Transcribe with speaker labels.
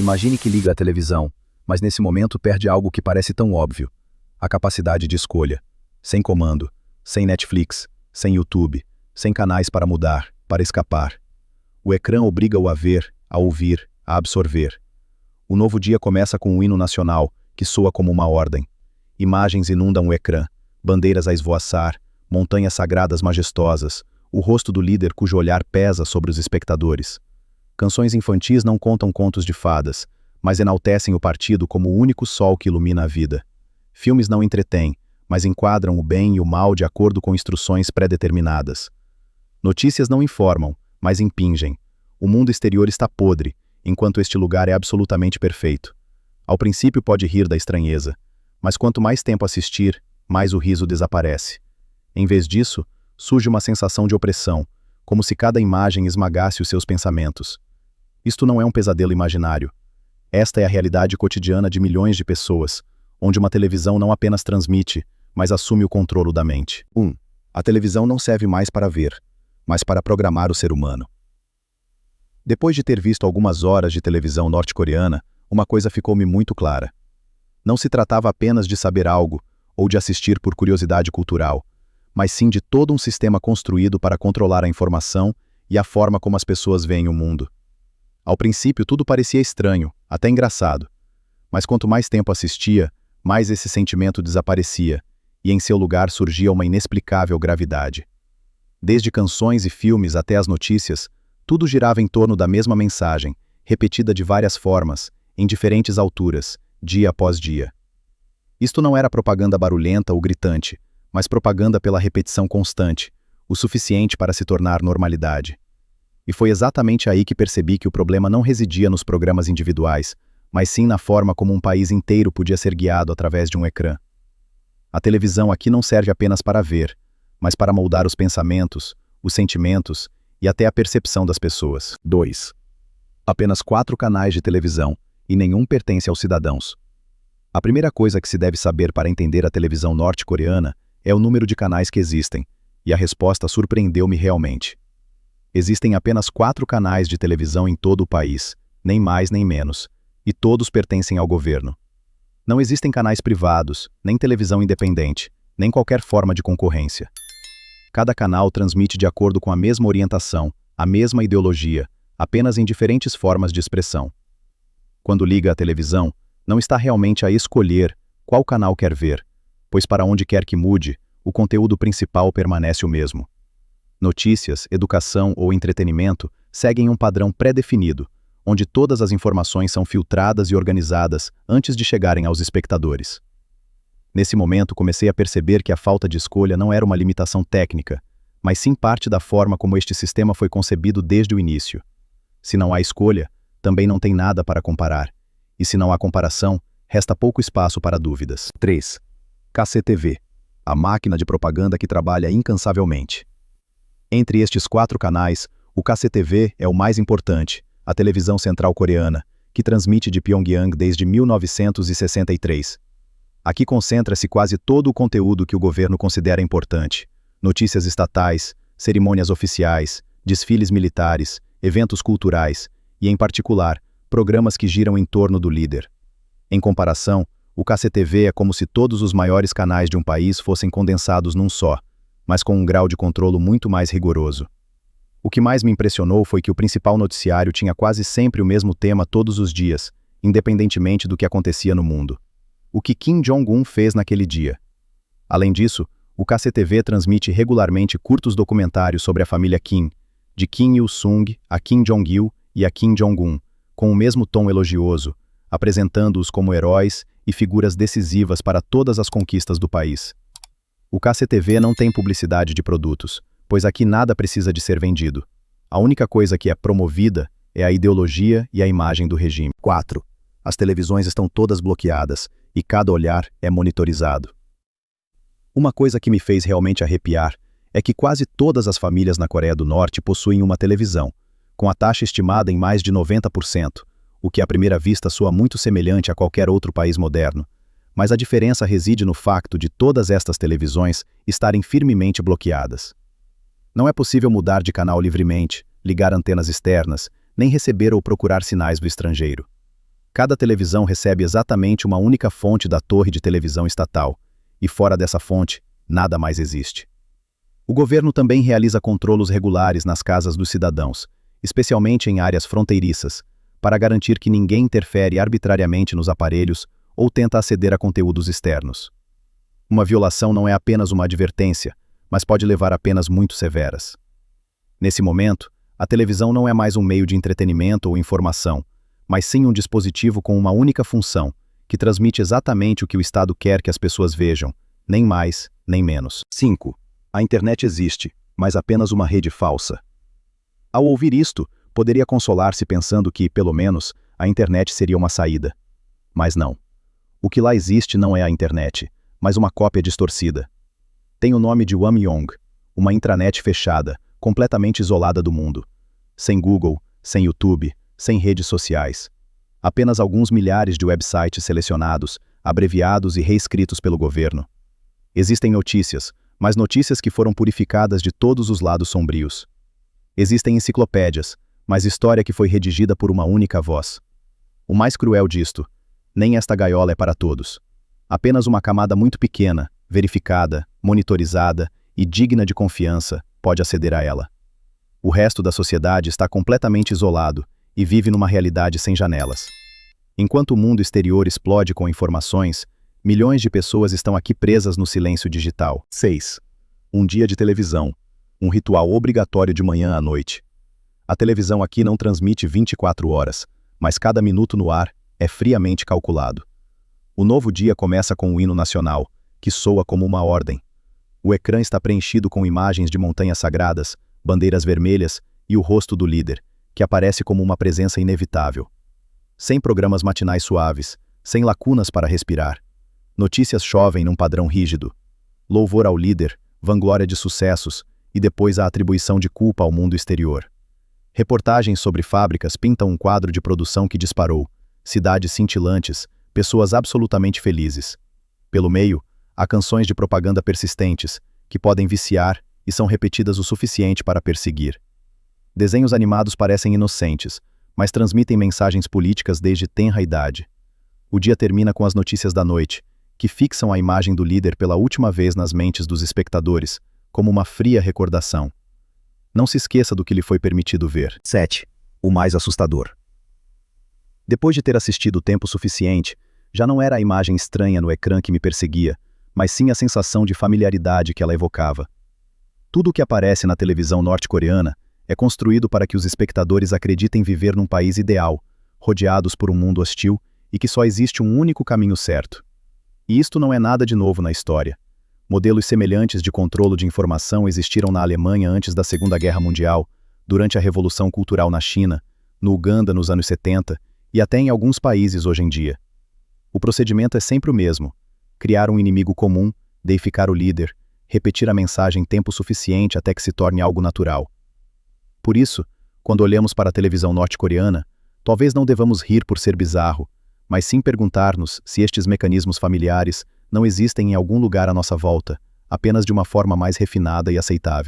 Speaker 1: Imagine que liga a televisão, mas nesse momento perde algo que parece tão óbvio: a capacidade de escolha. Sem comando, sem Netflix, sem YouTube, sem canais para mudar, para escapar. O ecrã obriga-o a ver, a ouvir, a absorver. O novo dia começa com um hino nacional, que soa como uma ordem. Imagens inundam o ecrã, bandeiras a esvoaçar, montanhas sagradas majestosas, o rosto do líder cujo olhar pesa sobre os espectadores. Canções infantis não contam contos de fadas, mas enaltecem o partido como o único sol que ilumina a vida. Filmes não entretêm, mas enquadram o bem e o mal de acordo com instruções pré-determinadas. Notícias não informam, mas impingem. O mundo exterior está podre, enquanto este lugar é absolutamente perfeito. Ao princípio pode rir da estranheza, mas quanto mais tempo assistir, mais o riso desaparece. Em vez disso, surge uma sensação de opressão, como se cada imagem esmagasse os seus pensamentos. Isto não é um pesadelo imaginário. Esta é a realidade cotidiana de milhões de pessoas, onde uma televisão não apenas transmite, mas assume o controle da mente. 1. A televisão não serve mais para ver, mas para programar o ser humano. Depois de ter visto algumas horas de televisão norte-coreana, uma coisa ficou-me muito clara. Não se tratava apenas de saber algo, ou de assistir por curiosidade cultural, mas sim de todo um sistema construído para controlar a informação e a forma como as pessoas veem o mundo. Ao princípio tudo parecia estranho, até engraçado. Mas quanto mais tempo assistia, mais esse sentimento desaparecia, e em seu lugar surgia uma inexplicável gravidade. Desde canções e filmes até as notícias, tudo girava em torno da mesma mensagem, repetida de várias formas, em diferentes alturas, dia após dia. Isto não era propaganda barulhenta ou gritante, mas propaganda pela repetição constante, o suficiente para se tornar normalidade. E foi exatamente aí que percebi que o problema não residia nos programas individuais, mas sim na forma como um país inteiro podia ser guiado através de um ecrã. A televisão aqui não serve apenas para ver, mas para moldar os pensamentos, os sentimentos e até a percepção das pessoas. 2. Apenas 4 canais de televisão, e nenhum pertence aos cidadãos. A primeira coisa que se deve saber para entender a televisão norte-coreana é o número de canais que existem, e a resposta surpreendeu-me realmente. Existem apenas 4 canais de televisão em todo o país, nem mais nem menos, e todos pertencem ao governo. Não existem canais privados, nem televisão independente, nem qualquer forma de concorrência. Cada canal transmite de acordo com a mesma orientação, a mesma ideologia, apenas em diferentes formas de expressão. Quando liga a televisão, não está realmente a escolher qual canal quer ver, pois para onde quer que mude, o conteúdo principal permanece o mesmo. Notícias, educação ou entretenimento seguem um padrão pré-definido, onde todas as informações são filtradas e organizadas antes de chegarem aos espectadores. Nesse momento comecei a perceber que a falta de escolha não era uma limitação técnica, mas sim parte da forma como este sistema foi concebido desde o início. Se não há escolha, também não tem nada para comparar, e se não há comparação, resta pouco espaço para dúvidas. 3. KCTV, a máquina de propaganda que trabalha incansavelmente. Entre estes 4 canais, o KCTV é o mais importante, a televisão central coreana, que transmite de Pyongyang desde 1963. Aqui concentra-se quase todo o conteúdo que o governo considera importante: notícias estatais, cerimônias oficiais, desfiles militares, eventos culturais e, em particular, programas que giram em torno do líder. Em comparação, o KCTV é como se todos os maiores canais de um país fossem condensados num só, mas com um grau de controle muito mais rigoroso. O que mais me impressionou foi que o principal noticiário tinha quase sempre o mesmo tema todos os dias, independentemente do que acontecia no mundo. O que Kim Jong-un fez naquele dia. Além disso, o KCTV transmite regularmente curtos documentários sobre a família Kim, de Kim Il-sung a Kim Jong-il e a Kim Jong-un, com o mesmo tom elogioso, apresentando-os como heróis e figuras decisivas para todas as conquistas do país. O KCTV não tem publicidade de produtos, pois aqui nada precisa de ser vendido. A única coisa que é promovida é a ideologia e a imagem do regime. 4. As televisões estão todas bloqueadas e cada olhar é monitorizado. Uma coisa que me fez realmente arrepiar é que quase todas as famílias na Coreia do Norte possuem uma televisão, com a taxa estimada em mais de 90%, o que à primeira vista soa muito semelhante a qualquer outro país moderno. Mas a diferença reside no facto de todas estas televisões estarem firmemente bloqueadas. Não é possível mudar de canal livremente, ligar antenas externas, nem receber ou procurar sinais do estrangeiro. Cada televisão recebe exatamente uma única fonte da torre de televisão estatal, e fora dessa fonte, nada mais existe. O governo também realiza controlos regulares nas casas dos cidadãos, especialmente em áreas fronteiriças, para garantir que ninguém interfere arbitrariamente nos aparelhos ou tenta aceder a conteúdos externos. Uma violação não é apenas uma advertência, mas pode levar a penas muito severas. Nesse momento, a televisão não é mais um meio de entretenimento ou informação, mas sim um dispositivo com uma única função, que transmite exatamente o que o Estado quer que as pessoas vejam, nem mais, nem menos. 5. A internet existe, mas apenas uma rede falsa. Ao ouvir isto, poderia consolar-se pensando que, pelo menos, a internet seria uma saída. Mas não. O que lá existe não é a internet, mas uma cópia distorcida. Tem o nome de Wamyong, uma intranet fechada, completamente isolada do mundo. Sem Google, sem YouTube, sem redes sociais. Apenas alguns milhares de websites selecionados, abreviados e reescritos pelo governo. Existem notícias, mas notícias que foram purificadas de todos os lados sombrios. Existem enciclopédias, mas história que foi redigida por uma única voz. O mais cruel disto, nem esta gaiola é para todos. Apenas uma camada muito pequena, verificada, monitorizada e digna de confiança pode aceder a ela. O resto da sociedade está completamente isolado e vive numa realidade sem janelas. Enquanto o mundo exterior explode com informações, milhões de pessoas estão aqui presas no silêncio digital. 6. Um dia de televisão. Um ritual obrigatório de manhã à noite. A televisão aqui não transmite 24 horas, mas cada minuto no ar é friamente calculado. O novo dia começa com o hino nacional, que soa como uma ordem. O ecrã está preenchido com imagens de montanhas sagradas, bandeiras vermelhas e o rosto do líder, que aparece como uma presença inevitável. Sem programas matinais suaves, sem lacunas para respirar. Notícias chovem num padrão rígido. Louvor ao líder, vanglória de sucessos e depois a atribuição de culpa ao mundo exterior. Reportagens sobre fábricas pintam um quadro de produção que disparou, cidades cintilantes, pessoas absolutamente felizes. Pelo meio, há canções de propaganda persistentes, que podem viciar e são repetidas o suficiente para perseguir. Desenhos animados parecem inocentes, mas transmitem mensagens políticas desde tenra idade. O dia termina com as notícias da noite, que fixam a imagem do líder pela última vez nas mentes dos espectadores, como uma fria recordação. Não se esqueça do que lhe foi permitido ver. 7. O mais assustador. Depois de ter assistido o tempo suficiente, já não era a imagem estranha no ecrã que me perseguia, mas sim a sensação de familiaridade que ela evocava. Tudo o que aparece na televisão norte-coreana é construído para que os espectadores acreditem viver num país ideal, rodeados por um mundo hostil e que só existe um único caminho certo. E isto não é nada de novo na história. Modelos semelhantes de controle de informação existiram na Alemanha antes da Segunda Guerra Mundial, durante a Revolução Cultural na China, no Uganda nos anos 70 e até em alguns países hoje em dia. O procedimento é sempre o mesmo: criar um inimigo comum, deificar o líder, repetir a mensagem tempo suficiente até que se torne algo natural. Por isso, quando olhamos para a televisão norte-coreana, talvez não devamos rir por ser bizarro, mas sim perguntar-nos se estes mecanismos familiares não existem em algum lugar à nossa volta, apenas de uma forma mais refinada e aceitável.